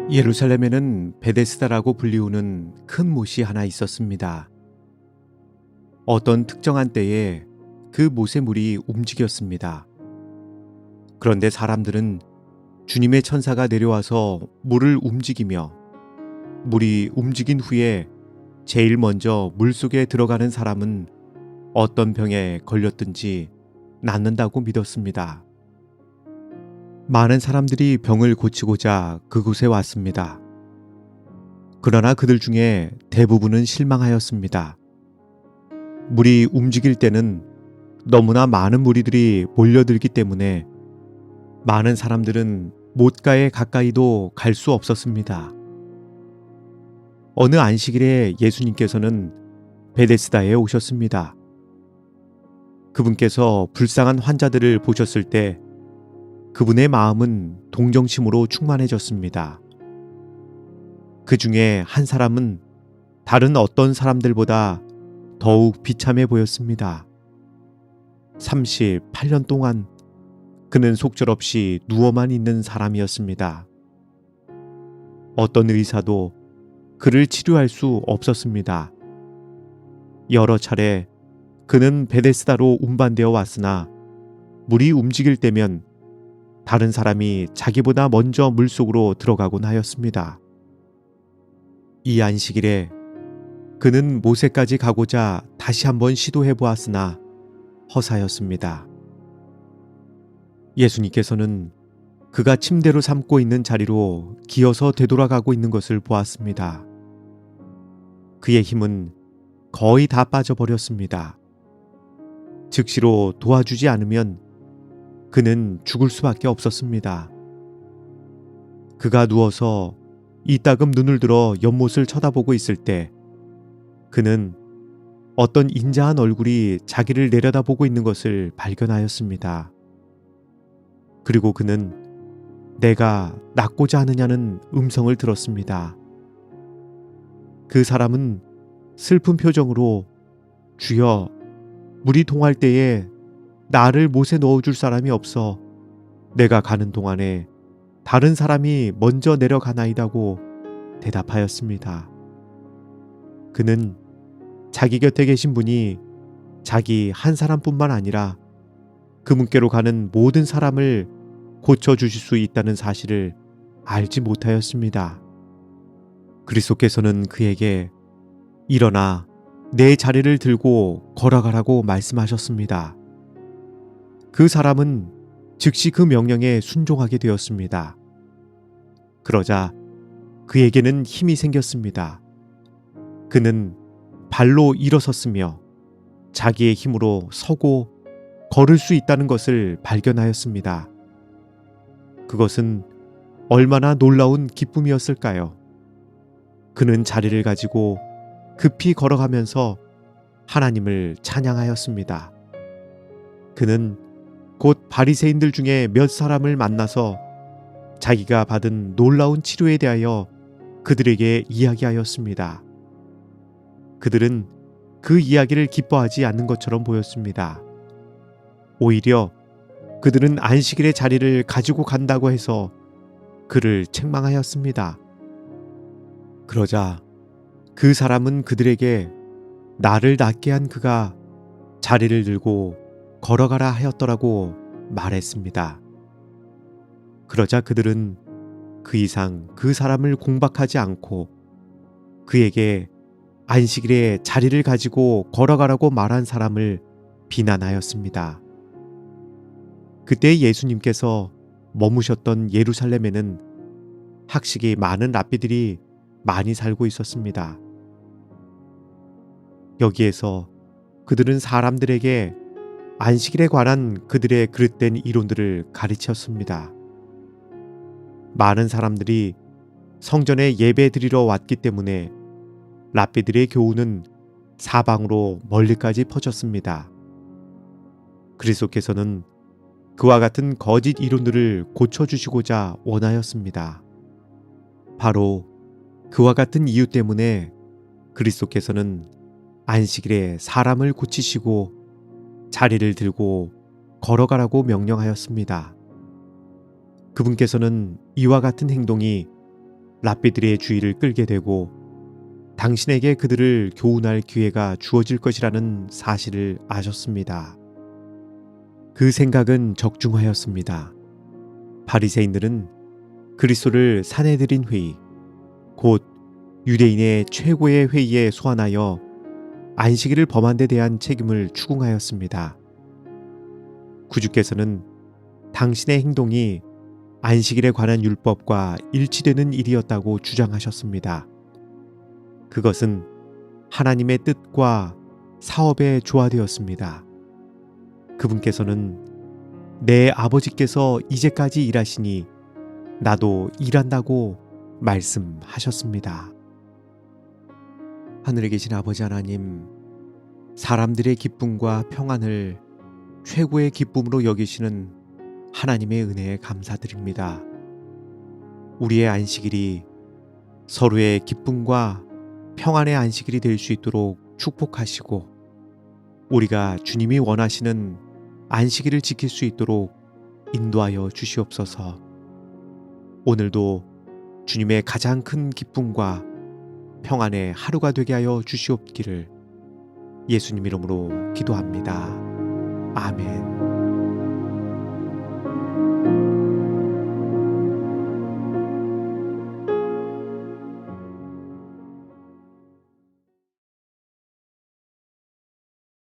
예루살렘에는 베데스다라고 불리우는 큰 못이 하나 있었습니다. 어떤 특정한 때에 그 못의 물이 움직였습니다. 그런데 사람들은 주님의 천사가 내려와서 물을 움직이며 물이 움직인 후에 제일 먼저 물속에 들어가는 사람은 어떤 병에 걸렸든지 낫는다고 믿었습니다. 많은 사람들이 병을 고치고자 그곳에 왔습니다. 그러나 그들 중에 대부분은 실망하였습니다. 물이 움직일 때는 너무나 많은 무리들이 몰려들기 때문에 많은 사람들은 못가에 가까이도 갈 수 없었습니다. 어느 안식일에 예수님께서는 베데스다에 오셨습니다. 그분께서 불쌍한 환자들을 보셨을 때 그분의 마음은 동정심으로 충만해졌습니다. 그 중에 한 사람은 다른 어떤 사람들보다 더욱 비참해 보였습니다. 38년 동안 그는 속절없이 누워만 있는 사람이었습니다. 어떤 의사도 그를 치료할 수 없었습니다. 여러 차례 그는 베데스다로 운반되어 왔으나 물이 움직일 때면 다른 사람이 자기보다 먼저 물속으로 들어가곤 하였습니다. 이 안식일에 그는 모세까지 가고자 다시 한번 시도해 보았으나 허사였습니다. 예수님께서는 그가 침대로 삼고 있는 자리로 기어서 되돌아가고 있는 것을 보았습니다. 그의 힘은 거의 다 빠져버렸습니다. 즉시로 도와주지 않으면 그는 죽을 수밖에 없었습니다. 그가 누워서 이따금 눈을 들어 연못을 쳐다보고 있을 때 그는 어떤 인자한 얼굴이 자기를 내려다보고 있는 것을 발견하였습니다. 그리고 그는 내가 낫고자 하느냐는 음성을 들었습니다. 그 사람은 슬픈 표정으로 주여, 물이 동할 때에 나를 못에 넣어줄 사람이 없어 내가 가는 동안에 다른 사람이 먼저 내려가나이다고 대답하였습니다. 그는 자기 곁에 계신 분이 자기 한 사람뿐만 아니라 그분께로 가는 모든 사람을 고쳐주실 수 있다는 사실을 알지 못하였습니다. 그리스도께서는 그에게 일어나 내 자리를 들고 걸어가라고 말씀하셨습니다. 그 사람은 즉시 그 명령에 순종하게 되었습니다. 그러자 그에게는 힘이 생겼습니다. 그는 발로 일어섰으며 자기의 힘으로 서고 걸을 수 있다는 것을 발견하였습니다. 그것은 얼마나 놀라운 기쁨이었을까요? 그는 자리를 가지고 급히 걸어가면서 하나님을 찬양하였습니다. 그는 곧 바리새인들 중에 몇 사람을 만나서 자기가 받은 놀라운 치료에 대하여 그들에게 이야기하였습니다. 그들은 그 이야기를 기뻐하지 않는 것처럼 보였습니다. 오히려 그들은 안식일의 자리를 가지고 간다고 해서 그를 책망하였습니다. 그러자 그 사람은 그들에게 나를 낫게 한 그가 자리를 들고 걸어가라 하였더라고 말했습니다. 그러자 그들은 그 이상 그 사람을 공박하지 않고 그에게 안식일에 자리를 가지고 걸어가라고 말한 사람을 비난하였습니다. 그때 예수님께서 머무셨던 예루살렘에는 학식이 많은 랍비들이 많이 살고 있었습니다. 여기에서 그들은 사람들에게 안식일에 관한 그들의 그릇된 이론들을 가르쳤습니다. 많은 사람들이 성전에 예배 드리러 왔기 때문에 랍비들의 교훈은 사방으로 멀리까지 퍼졌습니다. 그리스도께서는 그와 같은 거짓 이론들을 고쳐주시고자 원하였습니다. 바로 그와 같은 이유 때문에 그리스도께서는 안식일에 사람을 고치시고 자리를 들고 걸어가라고 명령하였습니다. 그분께서는 이와 같은 행동이 랍비들의 주의를 끌게 되고 당신에게 그들을 교훈할 기회가 주어질 것이라는 사실을 아셨습니다. 그 생각은 적중하였습니다. 바리새인들은 그리스도를 사내들인 회의, 곧 유대인의 최고의 회의에 소환하여 안식일을 범한 데 대한 책임을 추궁하였습니다. 구주께서는 당신의 행동이 안식일에 관한 율법과 일치되는 일이었다고 주장하셨습니다. 그것은 하나님의 뜻과 사업에 조화되었습니다. 그분께서는 내 아버지께서 이제까지 일하시니 나도 일한다고 말씀하셨습니다. 하늘에 계신 아버지 하나님, 사람들의 기쁨과 평안을 최고의 기쁨으로 여기시는 하나님의 은혜에 감사드립니다. 우리의 안식일이 서로의 기쁨과 평안의 안식일이 될 수 있도록 축복하시고 우리가 주님이 원하시는 안식일을 지킬 수 있도록 인도하여 주시옵소서. 오늘도 주님의 가장 큰 기쁨과 평안의 하루가 되게 하여 주시옵기를 예수님 이름으로 기도합니다. 아멘.